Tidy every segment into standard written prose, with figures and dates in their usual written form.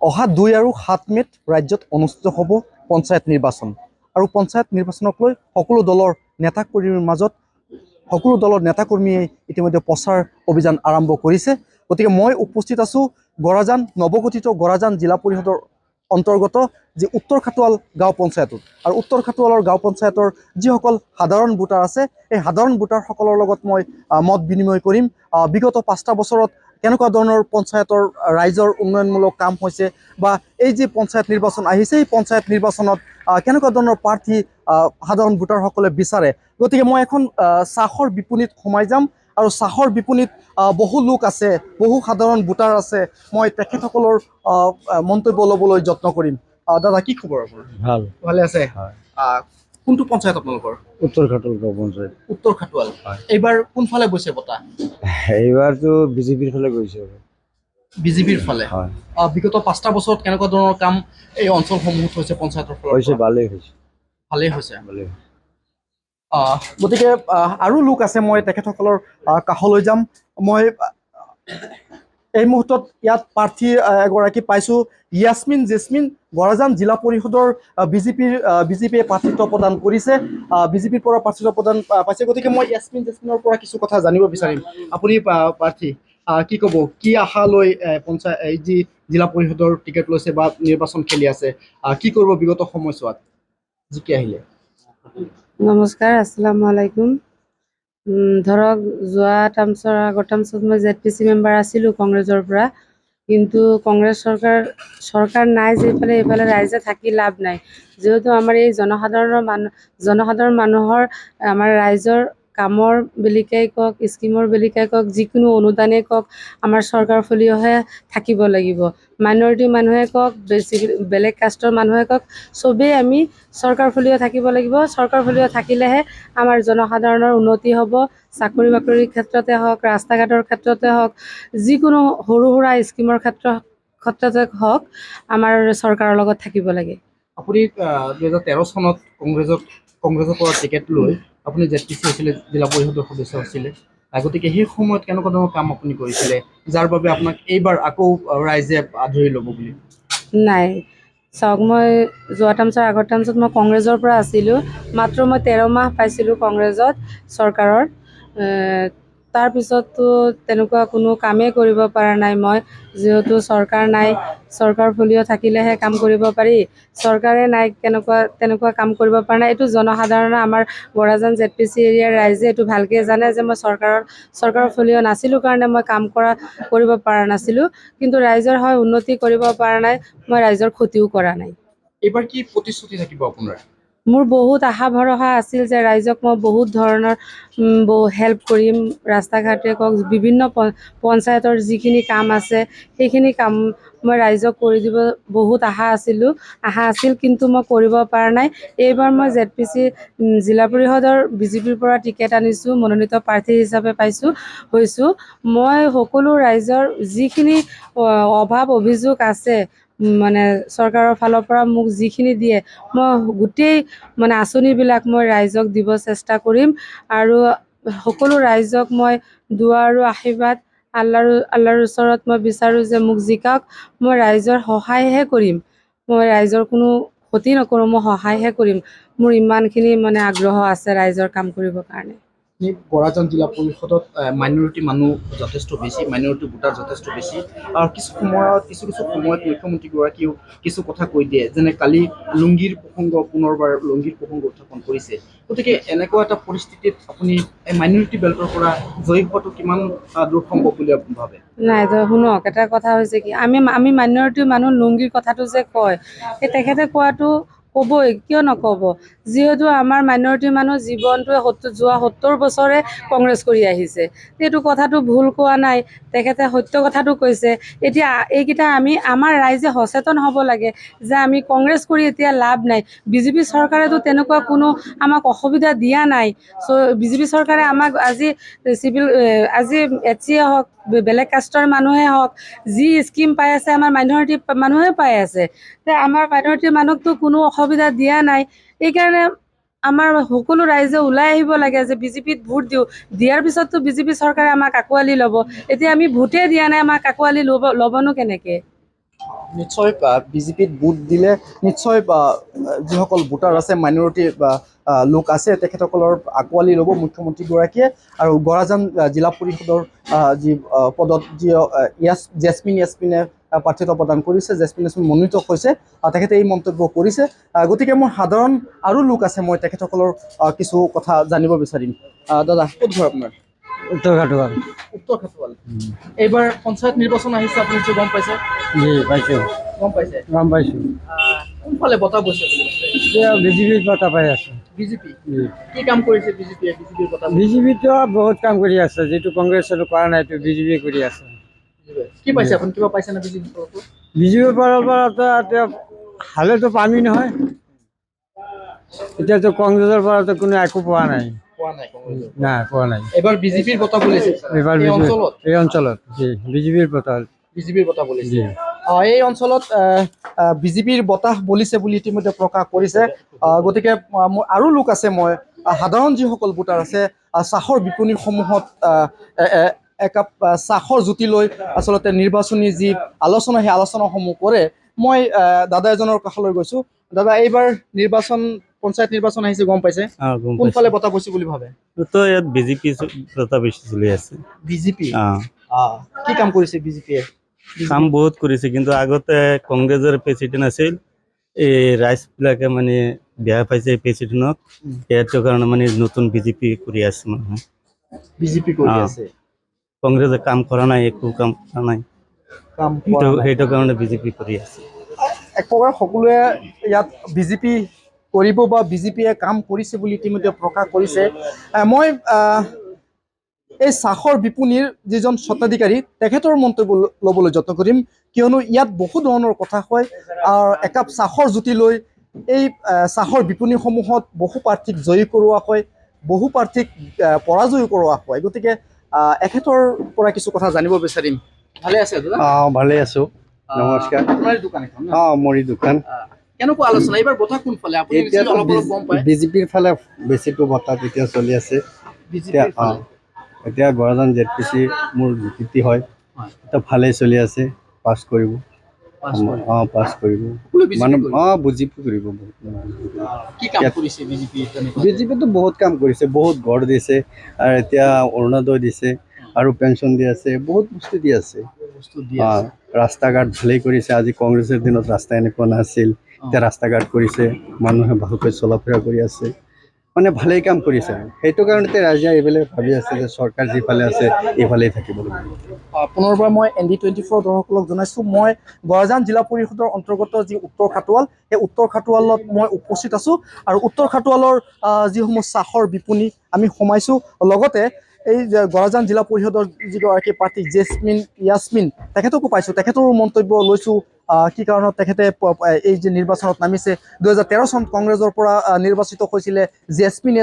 অহা 2 আৰু 7 মে'ত ৰাজ্যত অনুষ্ঠিত হ'ব পঞ্চায়ত নিৰ্বাচন আৰু পঞ্চায়ত নিৰ্বাচনক লৈ সকলো দলৰ নেতাকৰ্মীৰ মাজত সকলো দলৰ নেতাকৰ্মীয়ে ইতিমধ্যে প্ৰচাৰ অভিযান আৰম্ভ কৰিছে। গতিকে মই উপস্থিত আছোঁ গৰাজান নৱগঠিত গৰাজান জিলা পৰিষদৰ অন্তৰ্গত যি উত্তৰ খাটোৱাল গাঁও পঞ্চায়তত আৰু উত্তৰ খাটোৱালৰ গাঁও পঞ্চায়তৰ যিসকল সাধাৰণ ভোটাৰ আছে এই সাধাৰণ ভোটাৰসকলৰ লগত মই মত বিনিময় কৰিম। বিগত 5টা বছৰত কেনেকুৱা ধৰণৰ পঞ্চায়তৰ ৰাইজৰ উন্নয়নমূলক কাম হৈছে বা এই যে পঞ্চায়ত নিৰ্বাচন আহিছে এই পঞ্চায়ত নিৰ্বাচনত কেনেকুৱা ধৰণৰ প্ৰাৰ্থী সাধাৰণ ভোটাৰসকলে বিচাৰে। গতিকে মই এখন চাহৰ বিপণীত সোমাই যাম আৰু চাহৰ বিপণীত বহু লোক আছে, বহু সাধাৰণ ভোটাৰ আছে। মই তেখেতসকলৰ মন্তব্য ল'বলৈ যত্ন কৰিম। দাদা কি খবৰ আপোনাৰ? ভাল, ভালে আছে? কোনটো পঞ্চায়ত আপোনালোকৰ? উত্তৰ খাটোৱাল গাঁও পঞ্চায়ত। উত্তৰ খাটোৱাল। এইবাৰ কোনফালে গৈছে বঁটা? এইবাৰতো বিজেপিৰ ফালে গৈছে। বিজেপিৰ ফালে? হয়। বিগত 5টা বছৰত কেনেকুৱা ধৰণৰ কাম এই অঞ্চলসমূহত হৈছে পঞ্চায়তৰ ফালৰ হৈছে? পৰা? ভালেই হৈছে। ভালেই হৈছে। ভালেই। গতিকে আৰু লোক আছে, মই তেখেতসকলৰ কাষলৈ যাম। মই এই মুহূৰ্তত ইয়াত প্ৰাৰ্থী এগৰাকী পাইছোঁ, ইয়াছমিন জেছমিন, গৰাজান জিলা পৰিষদৰ বিজেপিয়ে প্ৰাৰ্থিত্ব প্ৰদান কৰিছে, বিজেপিৰ পৰা প্ৰাৰ্থিত্ব প্ৰদান পাইছে। গতিকে মই ইয়াছমিন জেছমিনৰ পৰা কিছু কথা জানিব বিচাৰিম। আপুনি প্ৰাৰ্থী, কি ক'ব, কি আশা লৈ এই যি জিলা পৰিষদৰ টিকেট লৈছে বা নিৰ্বাচন খেলি আছে, কি কৰিব বিগত সময়ছোৱাত জিকি আহিলে? নমস্কাৰ, আসসালামু আলাইকুম। ধৰক যোৱা টাৰ্মছৰ আগৰ টাৰ্মছত মই ZPC মেম্বাৰ আছিলোঁ কংগ্ৰেছৰ পৰা, কিন্তু কংগ্ৰেছ চৰকাৰ নাই যিফালে এইফালে ৰাইজে থাকি লাভ নাই। যিহেতু আমাৰ এই জনসাধাৰণ মানুহৰ আমাৰ ৰাইজৰ কামৰ বেলিকাই কওক, স্কিমৰ বেলিকাই কওক, যিকোনো অনুদানেই কওক, আমাৰ চৰকাৰ ফলীয়হে থাকিব লাগিব। মাইনৰিটি মানুহে কওক, বেলেগ কাষ্টৰ মানুহে কওক, চবেই আমি চৰকাৰ ফলীয় থাকিব লাগিব। চৰকাৰ ফলীয় থাকিলেহে আমাৰ জনসাধাৰণৰ উন্নতি হ'ব। চাকৰি বাকৰিৰ ক্ষেত্ৰতে হওক, ৰাস্তা ঘাটৰ ক্ষেত্ৰতে হওক, যিকোনো সৰু সুৰা স্কিমৰ ক্ষেত্ৰতে হওক, আমাৰ চৰকাৰৰ লগত থাকিব লাগে। আপুনি 2013 চনত কংগ্ৰেছৰ পৰা টিকেট লৈ আপুনি ZPC আছিলে, জিলা পৰিষদৰ সদস্য আছিলে। গতিকে সেই সময়ত কেনেকুৱা ধৰণৰ কাম আপুনি কৰিছিলে যাৰ বাবে আপোনাক এইবাৰ আকৌ ৰাইজে আদৰি ল'ব বুলি? নাই, চাওক, মই যোৱা টাৰ্মছৰ আগৰ টাৰ্মছত মই কংগ্ৰেছৰ পৰা আছিলোঁ। মাত্ৰ মই 13 মাহ পাইছিলোঁ কংগ্ৰেছত চৰকাৰৰ। তাৰপিছততো তেনেকুৱা কোনো কামেই কৰিব পৰা নাই মই, যিহেতু চৰকাৰ নাই। চৰকাৰ ফলীয় থাকিলেহে কাম কৰিব পাৰি, চৰকাৰে নাই, তেনেকুৱা কাম কৰিব পৰা নাই। এইটো জনসাধাৰণৰ, আমাৰ গৰাজান ZPC এৰিয়াৰ ৰাইজে এইটো ভালকৈ জানে যে মই চৰকাৰৰ ফলীয় নাছিলোঁ কাৰণে মই কাম কৰিব পৰা নাছিলোঁ। কিন্তু ৰাইজৰ হয় উন্নতি কৰিব পৰা নাই, মই ৰাইজৰ ক্ষতিও কৰা নাই। এইবাৰ কি প্ৰতিশ্ৰুতি থাকিব আপোনাৰ? মোৰ বহুত আশা ভৰসা আছিল যে ৰাইজক মই বহুত ধৰণৰ হেল্প কৰিম। ৰাস্তা ঘাটে কওক, বিভিন্ন পঞ্চায়তৰ যিখিনি কাম আছে সেইখিনি কাম মই ৰাইজক কৰি দিব বহুত আশা আছিল, কিন্তু মই কৰিব পৰা নাই। এইবাৰ মই ZPC জিলা পৰিষদৰ বিজেপিৰ পৰা টিকেট আনিছোঁ, মনোনীত প্ৰাৰ্থী হিচাপে হৈছোঁ। মই সকলো ৰাইজৰ যিখিনি অভাৱ অভিযোগ আছে, মানে চৰকাৰৰ ফালৰ পৰা মোক যিখিনি দিয়ে, মই গোটেই আঁচনিবিলাক মই ৰাইজক দিব চেষ্টা কৰিম। আৰু সকলো ৰাইজক মই দুৱা আৰু আশীৰ্বাদ আল্লাহৰ ওচৰত মই বিচাৰোঁ যে মোক জিকাওক। মই ৰাইজৰ সহায়হে কৰিম, মই ৰাইজৰ কোনো ক্ষতি নকৰোঁ, মই সহায়হে কৰিম। মোৰ ইমানখিনি আগ্ৰহ আছে ৰাইজৰ কাম কৰিবৰ কাৰণে। গৰাজান জিলা পৰিষদত মাইনৰিটি মানুহ যথেষ্ট বেছি, মাইনৰিটি ভোটাৰ যথেষ্ট বেছি। আৰু কিছু সময়ত মুখ্যমন্ত্ৰীগৰাকীও কিছু কথা কৈ দিয়ে, যেনে কালি পুনৰবাৰ লুংগীৰ প্ৰসংগ উত্থাপন কৰিছে। গতিকে এনেকুৱা এটা পৰিস্থিতিত আপুনি মাইনৰিটি বেল্টৰ পৰা জয়ী হোৱাটো কিমান দূৰ সম্ভৱ বুলি আপুনি ভাবে? নাই, শুনক, এটা কথা হৈছে কি, আমি মাইনৰিটি মানুহ লুংগীৰ কথাটো যে কয়, সেই তেখেতে কোৱাটো ক'বই, কিয় নক'ব? যিহেতু আমাৰ মাইনৰিটি মানুহ জীৱনটোৱে যোৱা 70 বছৰে কংগ্ৰেছ কৰি আহিছে। এইটো কথাটো ভুল কোৱা নাই, তেখেতে সত্য কথাটো কৈছে। এতিয়া এইকেইটা আমাৰ ৰাইজে সচেতন হ'ব লাগে যে আমি কংগ্ৰেছ কৰি এতিয়া লাভ নাই। বিজেপি চৰকাৰেতো তেনেকুৱা কোনো আমাক অসুবিধা দিয়া নাই। বিজেপি চৰকাৰে আমাক আজি HC হওক, বেলেগ কাষ্টৰ মানুহে হওক, যি স্কিম পাই আছে আমাৰ মাইনৰিটি মানুহে পাই আছে। আমাৰ মাইনৰিটি মানুহকতো কোনো অসুবিধা দিয়া নাই। এইকাৰণে আমাৰ সকলো ৰাইজে ওলাই আহিব লাগে যে বিজেপিত ভোট দিওঁ। দিয়াৰ পিছততো বিজেপি চৰকাৰে আমাক আঁকোৱালি ল'ব। এতিয়া আমি ভোটেই দিয়া নাই, আমাক আঁকোৱালি ল'বনো কেনেকৈ? নিশ্চয় বিজেপিত ভোট দিলে নিশ্চয় যিসকল ভোটাৰ আছে মাইনৰিটি লোক আছে তেখেতসকলৰ আঁকোৱালি ল'ব মুখ্যমন্ত্ৰীগৰাকীয়ে আৰু গৰাজান জিলা পৰিষদৰ যি পদত যি জেচমিনে প্ৰাৰ্থিত্ব প্ৰদান কৰিছে, জেচমিন মনোনীত হৈছে, তেখেতে এই মন্তব্য কৰিছে। গতিকে মই সাধাৰণ আৰু লোক আছে, মই তেখেতসকলৰ কিছু কথা জানিব বিচাৰিম। দাদা, ক'ত ঘৰ আপোনাৰ? উত্তৰ ঘাটোৱাল। উত্তৰ খাটুৱাল। এইবাৰ পঞ্চায়ত নিৰ্বাচন আহিছে, আপুনি নিশ্চয় গম পাইছে? জি পাইছোঁ, গম পাইছে? গম পাইছোঁ। কোনফালে বতাহ বৈছে বুলি কৈছে? এতিয়া বিজেপিৰ বঁটা পাই আছে। বিজেপি কি কাম কৰিছে? বিজেপিৰ বতাহ বিজেপিতো বহুত কাম কৰি আছে, যিটো কংগ্ৰেছে কৰা নাই, এইটো বিজেপিয়ে কৰি আছে। কি পাইছে আপুনি? কিবা পাইছে না বিজেপিৰ তৰফৰ? বিজেপিৰ পৰা এতিয়া হালেতো পামি নহয়, এতিয়াতো কংগ্ৰেছৰ পৰাতো কোনো একো পোৱা নাই। পোৱা নাই কংগ্ৰেছৰ। নাই, পোৱা নাই। এবাৰ বিজেপিৰ বতাহ বলিছে এইবাৰ এই অঞ্চলত। এই অঞ্চলত জি বিজেপিৰ পতা বিজেপিৰ বতাহ বলিছে জি। এই অঞ্চলত বিজেপিৰ বতাহ বলিছে বুলি ইতিমধ্যে প্ৰকাশ কৰিছে। গতিকে আৰু লোক আছে, মই সাধাৰণ যিসকল ভোটাৰ আছে চাহৰ বিপণীসমূহত একাপ চাহৰ জুতি লৈ আচলতে নিৰ্বাচনী যি আলোচনা, সেই আলোচনাসমূহ কৰে। মই দাদা এজনৰ কাষলৈ গৈছোঁ। দাদা, এইবাৰ পঞ্চায়ত নিৰ্বাচন আহিছে, গম পাইছে? কোনফালে বতাহ বৈছে বুলি ভাবে? তো ইয়াত বিজেপি বঁটা বেছি চলি আছে। বিজেপি কি কাম কৰিছে বিজেপিয়ে? কাম বহুত কৰিছে, কিন্তু আগতে কংগ্ৰেছৰ প্ৰেচিডেণ্ট আছিল, এই ৰাইজবিলাকে মানে বেয়া পাইছে প্ৰেচিডেণ্টক, সেইটো কাৰণে মানে নতুন বিজেপি কৰি আছে মানুহে। বিজেপি কৰি আছে। কংগ্ৰেছে কাম কৰা নাই, একো কাম কৰা নাই, সেইটো কাৰণে বিজেপি কৰি আছে। এক প্ৰকাৰ সকলোৱে ইয়াত বিজেপি কৰিব বা বিজেপিয়ে কাম কৰিছে বুলি ইতিমধ্যে প্ৰকাশ কৰিছে। মই এই চাহৰ বিপণীৰ যিজন স্বত্বাধিকাৰী তেখেতৰ মন্তব্য ল'বলৈ যত্ন কৰিম, কিয়নো ইয়াত বহু ধৰণৰ কথা হয়। একাপ চাহৰ জুতি লৈ এই চাহৰ বিপণীসমূহত বহু প্ৰাৰ্থীক জয়ী কৰোৱা হয়, বহু প্ৰাৰ্থীক পৰাজয়ী কৰোৱা হয়। গতিকে এখেতৰ পৰা কিছু কথা জানিব বিচাৰিম। ভালে আছে দাদা? ভালে আছোঁ, নমস্কাৰ। আপোনাৰ দোকান এখন? মৰি দোকান। কেনেকুৱা আলোচনা এইবাৰ? বতাহ কোনফালে? আপুনি অলপ গম পায়? বিজেপিৰ ফালে বেছিটো বঁটা এতিয়া চলি আছে। এতিয়া গৰাজান ZPC মোৰ ডিউটি হয়, এতিয়া ভালেই চলি আছে। পাছ কৰিব, পাছ কৰিব মানুহ, বিজেপি কৰিব। বিজেপিটো বহুত কাম কৰিছে, বহুত ঘৰ দিছে, আৰু এতিয়া অৰুণোদয় দিছে, আৰু পেঞ্চন দি আছে, বহুত বস্তু দি আছে। ৰাস্তা ঘাট ভালেই কৰিছে। আজি কংগ্ৰেছৰ দিনত ৰাস্তা এনেকুৱা নাছিল, এতিয়া ৰাস্তা ঘাট কৰিছে, মানুহে ভালকৈ চলা ফুৰা কৰি আছে, মানে ভালেই কাম কৰিছে। সেইটো কাৰণতে ৰাইজে এইফালে ভাবি আছে যে চৰকাৰ যিফালে আছে এইফালেই থাকিব লাগিব। পুনৰবাৰ মই ND24 দৰ্শকসকলক জনাইছোঁ, মই গৰাজান জিলা পৰিষদৰ অন্তৰ্গত যি উত্তৰ খাটুৱাল, সেই উত্তৰ খাটুৱালত মই উপস্থিত আছোঁ, আৰু উত্তৰ খাটুৱালৰ যিসমূহ চাহৰ বিপণী আমি সোমাইছোঁ। লগতে এই গৰাজান জিলা পৰিষদৰ যিগৰাকী প্ৰাৰ্থী ইয়াছমিন তেখেতকো পাইছোঁ, তেখেতৰো মন্তব্য লৈছোঁ। কি কাৰণত তেখেতে এই যে নিৰ্বাচনত নামিছে, 2013 চনত কংগ্ৰেছৰ পৰা নিৰ্বাচিত হৈছিলে জেচমিন,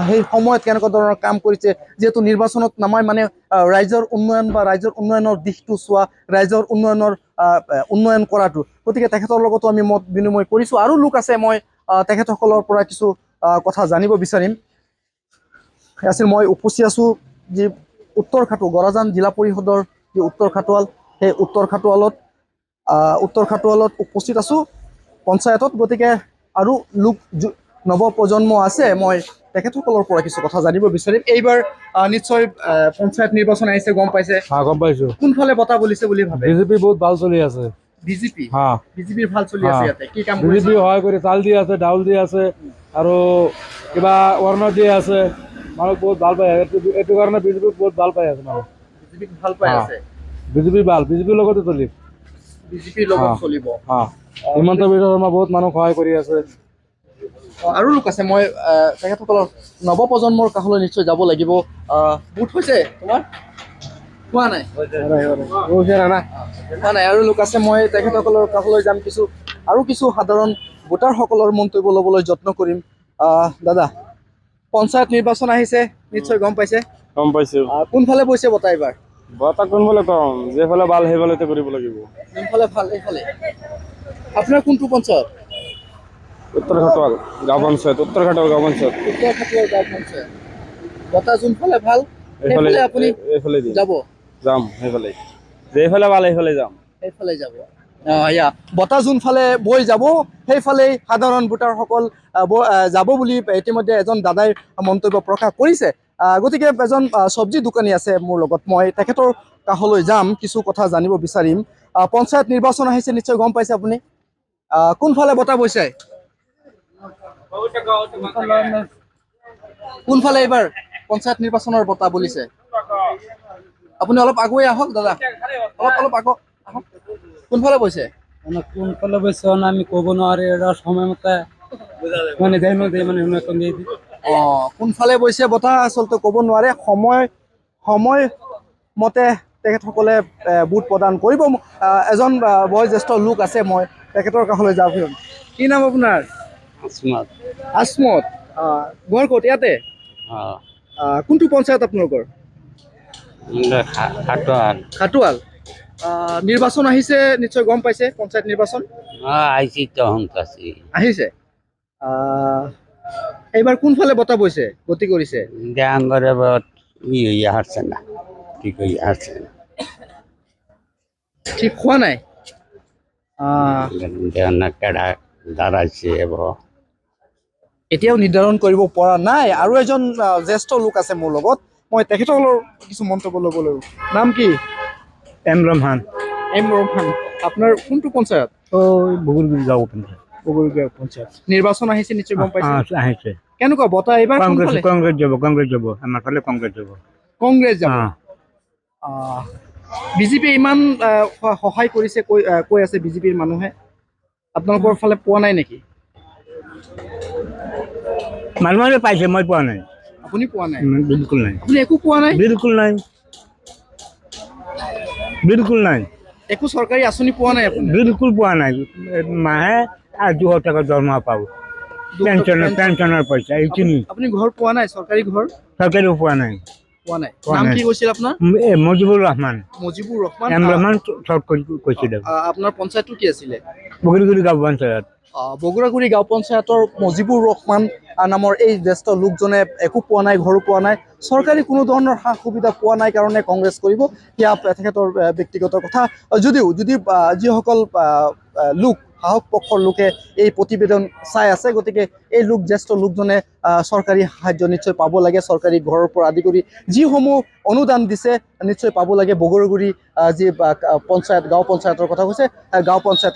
সেই সময়ত কেনেকুৱা ধৰণৰ কাম কৰিছে, যিহেতু নিৰ্বাচনত নামাই মানে ৰাইজৰ উন্নয়ন বা ৰাইজৰ উন্নয়নৰ দিশটো চোৱা, ৰাইজৰ উন্নয়ন কৰাটো। গতিকে তেখেতৰ লগতো আমি মত বিনিময় কৰিছোঁ। আৰু লোক আছে, মই তেখেতসকলৰ পৰা কিছু কথা জানিব বিচাৰিম। মই উপস্থিত আছোঁ যি উত্তৰ খাটুৱাল, গৰাজান জিলা পৰিষদৰ যি উত্তৰ খাটুৱাল, সেই উত্তৰ খাটুৱালত উপস্থিত আছোঁ পঞ্চায়তত। গতিকে আৰু লোক নৱপ্ৰজন্ম আছে, মই তেখেতসকলৰ পৰা কিছু কথা জানিব বিচাৰিম। এইবাৰ নিশ্চয় পঞ্চায়ত নিৰ্বাচন আহিছে, গম পাইছে? গম পাইছোঁ। কোনফালে বতাহ বলিছে বুলি ভাবে? বিজেপি বহুত ভাল চলি আছে। বিজেপিৰ ভাল চলি আছে। ইয়াতে কি কাম কৰিছে? বিজেপি সহায় কৰি চাউল দি আছে, ডাউল দি আছে, আৰু কিবা অন্ন দি আছে, মানুহ বহুত ভাল পায়। এইটো কাৰণে বিজেপিক বহুত ভাল পাই আছে মানুহ। বিজেপিক ভাল পাই আছে। বিজেপিৰ লগতে চলিব। বিজেপিৰ লগত চলিব। হিমন্ত বিশ্ব শৰ্মা বহুত মানুহ সহায় কৰি আছে। আৰু লোক আছে, মই তেখেতসকলৰ নৱপ্ৰজন্মৰ কাষলৈ নিশ্চয় যাব লাগিব। ভোট হৈছে তোমাৰ? হোৱা নাই? আৰু লোক আছে, মই তেখেতসকলৰ কাষলৈ যাম, কিছু সাধাৰণ ভোটাৰসকলৰ মন্তব্য ল'বলৈ যত্ন কৰিম। দাদা, পঞ্চায়ত নিৰ্বাচন আহিছে, নিশ্চয় গম পাইছে? গম পাইছোঁ। কোনফালে বৈছে বতাহ এইবাৰ? বঁটা কোনফালে কম, যেফালে ভাল সেইফালেতে কৰিব লাগিব। যোনফালে ভাল এইফালে। আপোনাৰ কোনটো পঞ্চায়ত? উত্তৰ খাটুৱাল গাঁও পঞ্চায়ত। উত্তৰ খাটুৱাল গাঁও পঞ্চায়ত। বতাহ যোনফালে ভাল সেইফালে আপুনি এইফালে যাব? যাম সেইফালে, যেইফালে ভাল সেইফালে যাম। সেইফালে যাব। বতাহ যোনফালে বৈ যাব সেইফালেই সাধাৰণ ভোটাৰসকল যাব বুলি ইতিমধ্যে এজন দাদাই মন্তব্য প্ৰকাশ কৰিছে। গতিকে এজন চব্জি দোকানী আছে মোৰ লগত, মই তেখেতৰ কাষলৈ যাম, কিছু কথা জানিব বিচাৰিম। পঞ্চায়ত নিৰ্বাচন আহিছে, নিশ্চয় গম পাইছে আপুনি। কোনফালে বতাহ বৈছে? কোনফালে এইবাৰ পঞ্চায়ত নিৰ্বাচনৰ বতাহ বলিছে? আপুনি অলপ আগুৱাই আহক দাদা, অলপ আগত আহক। কোনফালে বৈছে? কোনফালে বৈছে আমি ক'ব নোৱাৰি, এটা সময়মতে মানে কোনফালে বৈছে বতাহ আচলতে ক'ব নোৱাৰে। সময়মতে তেখেতসকলে ভোট প্ৰদান কৰিব। এজন বয়োজ্যেষ্ঠ লোক আছে, মই তেখেতৰ কাষলৈ যাওঁ। কি নাম আপোনাৰ? আসমত। ঘৰ ক'ত? ইয়াতে? কোনটো পঞ্চায়ত আপোনালোকৰ? খাটোৱাল। নিৰ্বাচন আহিছে, নিশ্চয় গম পাইছে পঞ্চায়ত নিৰ্বাচন আহিছে। এইবাৰ কোনফালে বতাহ বৈছে, গতি কৰিছে? ঠিক হোৱা নাই। এতিয়াও নিৰ্ধাৰণ কৰিব পৰা নাই। আৰু এজন জ্যেষ্ঠ লোক আছে মোৰ লগত, মই তেখেতসকলৰ কিছু মন্তব্য ল'বলৈ। নাম কি? এম ৰহমান। আপোনাৰ কোনটো পঞ্চায়ত? বগুড়গুৰি গাঁও পঞ্চায়ত। নিৰ্বাচন আহিছে, নিশ্চয় গম পাইছে। আহিছে। কেনেকুৱা বতাহ এইবাৰ? কংগ্ৰেছ যাব, আমাৰ ফালে কংগ্ৰেছ যাব। কংগ্ৰেছ যাব। বিজেপিয়ে ইমান সহায় কৰিছে কৈ আছে বিজেপিৰ মানুহে, আপোনালোকৰ ফালে পোৱা নাই নেকি? মানুহে পাইছে, মই পোৱা নাই। আপুনি পোৱা নাই? বিলকুল নাই। আপুনি একো পোৱা নাই? বিলকুল নাই। একো চৰকাৰী আঁচনি পোৱা নাই আপুনি? বিলকুল পোৱা নাই। মাহে 200 টকা দৰমহা পাব, পেঞ্চনৰ পইচা এইখিনি। আপুনি ঘৰ পোৱা নাই? চৰকাৰী ঘৰ চৰকাৰীও পোৱা নাই। নাম কি কৈছিল আপোনাৰ? মজিবুৰ ৰহমান। এম ৰহমান কৈছিল। আপোনাৰ পঞ্চায়তটো কি আছিলে? বগুড়গুৰি গাঁও পঞ্চায়ত। বগুড়াগুৰি গাঁও পঞ্চায়তৰ মজিবুৰ ৰহমান নামৰ এই জ্যেষ্ঠ লোকজনে একো পোৱা নাই, ঘৰো পোৱা নাই, চৰকাৰী কোনো ধৰণৰ সা সুবিধা পোৱা নাই কাৰণে কংগ্ৰেছ কৰিব, সেয়া তেখেতৰ ব্যক্তিগত কথা। যদি যিসকল লোক সাহস পক্ষৰ লোকে এই প্ৰতিবেদন চাই আছে, গতিকে এই জ্যেষ্ঠ লোকজনে চৰকাৰী সাহায্য নিশ্চয় পাব লাগে। চৰকাৰী ঘৰৰ পৰা আদি কৰি যিসমূহ অনুদান দিছে নিশ্চয় পাব লাগে। বগুড়গুৰি যি পঞ্চায়ত, গাঁও পঞ্চায়তৰ কথা কৈছে, গাঁও পঞ্চায়ত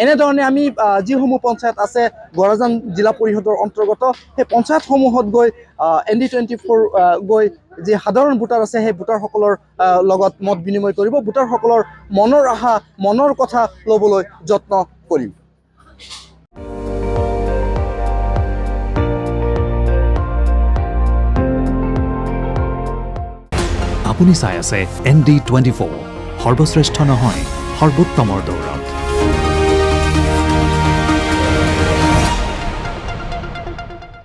এনেধৰণে আমি যিসমূহ পঞ্চায়ত আছে গোৱালপাৰা জিলা পৰিষদৰ অন্তৰ্গত, সেই পঞ্চায়তসমূহত গৈ ND24 গৈ যি সাধাৰণ ভোটাৰ আছে সেই ভোটাৰসকলৰ লগত মত বিনিময় কৰিব, ভোটাৰসকলৰ মনৰ আশা, মনৰ কথা ল'বলৈ যত্ন কৰিম। আপুনি চাই আছে ND24, সৰ্বশ্ৰেষ্ঠ নহয়, সৰ্বোত্তমৰ দৌৰত।